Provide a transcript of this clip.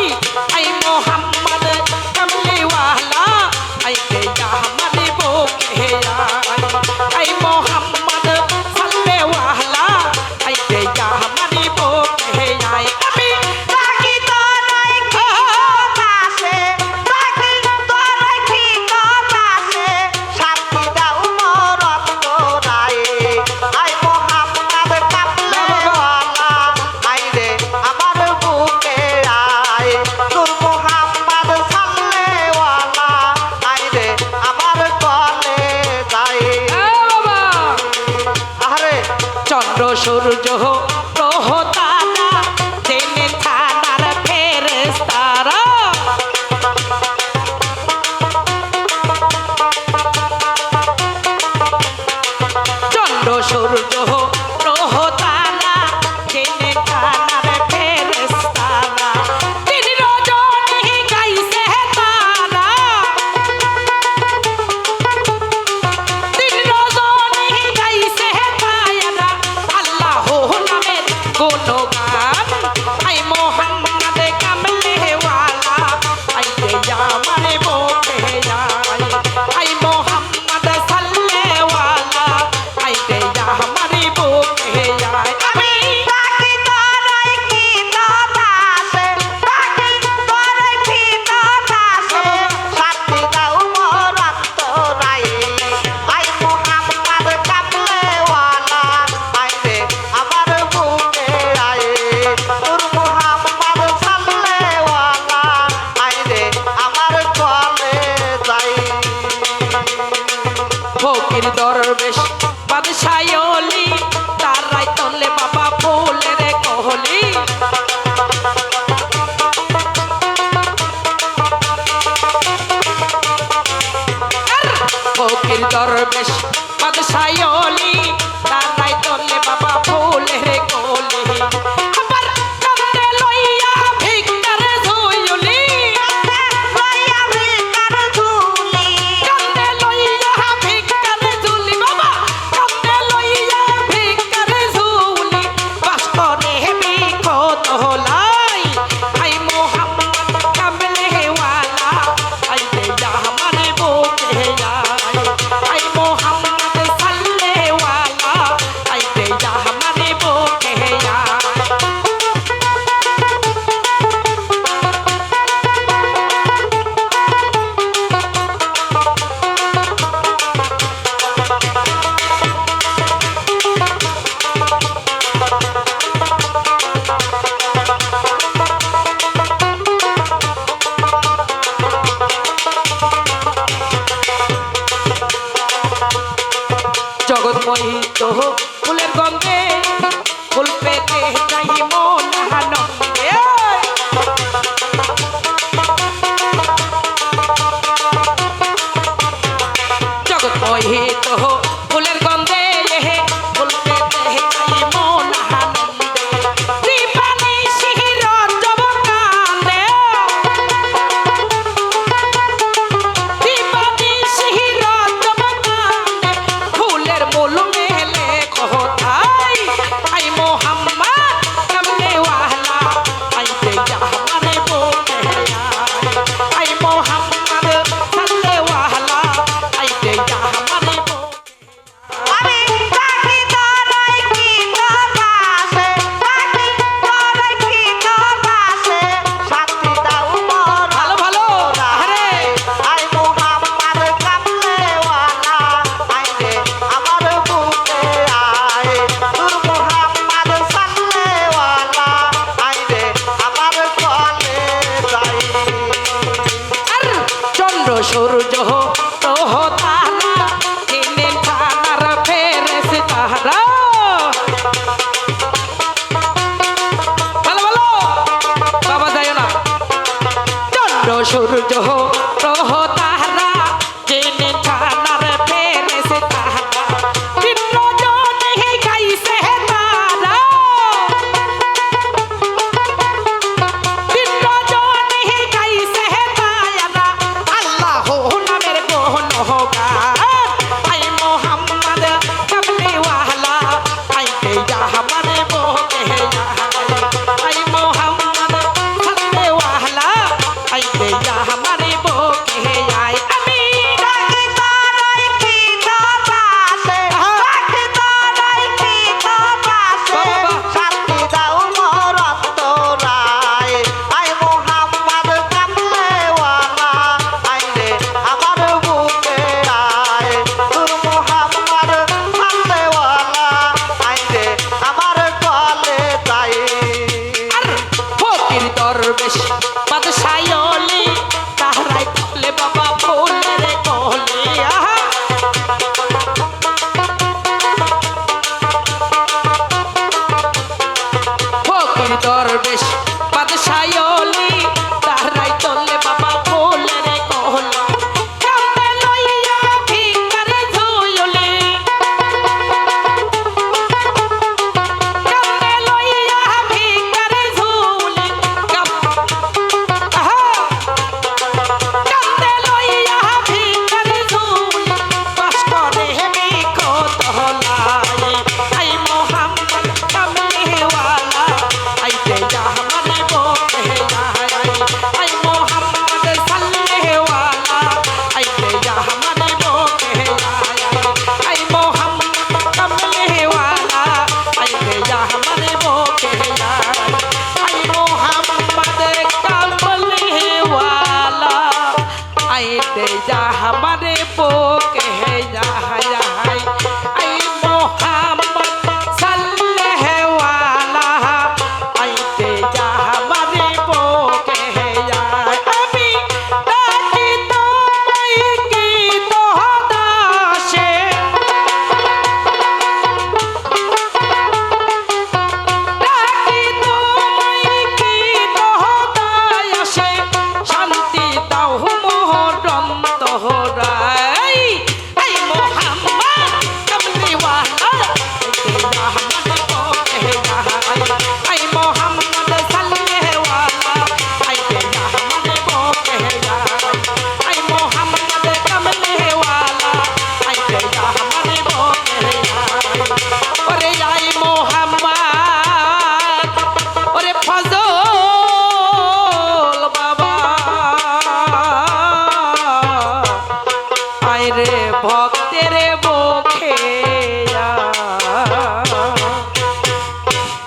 आई मोहम्मद कमली वाला आई गया हमारे बोके आई मोहम्मद सल्ले वाला आई गया हमारे बोके आई अभी ताकि तोराई की কথা আছে ताकि तोराई की কথা আছে শান্তি দাও মরত তোরাই আই মোহাম্মদ কামলে ওয়ালা আই রে আমার বুকে আই নূর মোহাম্মদ সাল্লে ওয়ালা আই রে আমার কলে যাই আরে চন্দ্র সূর্য গ্রহ তারা জেনে থানার ফেরেশতারা চন্দ্র সূর্য গ্রহ তারা জেনে থানার ফেরেশতারা দিন রজনী গাইছে তারা দিন রজনী গাইছে তারা আল্লাহ নামের গুণগান আই মোহাম্মদ কামলে ওয়ালা আই গয়া মারে बोके आई मोहम्मद सल्ले वाला आई गया हमारे बोके আমি তাকি তরাই কি কথা আছে তাকি তরাই কি কথা আছে শান্তি দাও মরত তোরাই আই মোহাম্মদ কামলে ওয়ালা আই রে আমার বুকে আই নূর মোহাম্মদ সাল্লে ওয়ালা আই রে আমার কলে যাই ফকির দরবেশ বাদশায়লি তারাই তলে বাবা ফুলের কোহলি ফকির দরবেশ বাদশায়লি তারাই তলে বাবা ফুলের কোহলি আবার কান্দে লইয়া ভিক্ষার ঝুলি লইয়া ভিকার ঝুলি কান্দে লইয়া ভিক্ষার ঝুলি বাবা কান্দে লইয়া ভিক্ষার ঝুলি বাস করে বিকত হলাই আই মোহাম্মদ কামলে ওয়ালা আই গয়া हमारे बोके आई मोहम्मद सल्ले वाला आई गया हमारे बोके জগৎময়ী তো ফুলের গন্ধে ফুল পেতে যাই মন আনন্দে জগৎময়ী তো ফুলের গন্ধে ফুল পেতে যাই মন আনন্দে দীপানি শিহির জবকান্দে দীপানি শিহির জবকান্দে ফুলের মূল মেলে কোথায় আই মোহাম্মদ কামলে ওয়ালা আই গয়া हमारे बोके आई मोहम्मद सल्ले वाला आई गया हमारे बोके আমি তাকি তরাই কি কথা আছে তাকি তরাই কি কথা আছে শান্তি দাও মরত ভালো ভালো আরে আই মোহাম্মদ কামলে ওয়ালা আই রে আমার বুকে আই নূর মোহাম্মদ সাল্লে ওয়ালা আই রে আমার কলে যাই আর চন্দ্র সূর্য গ্রহ তারা জেনে থানার ফেরেশতারা ভালো ভালো বাবা যাইও না চন্দ্র সূর্য গ্রহ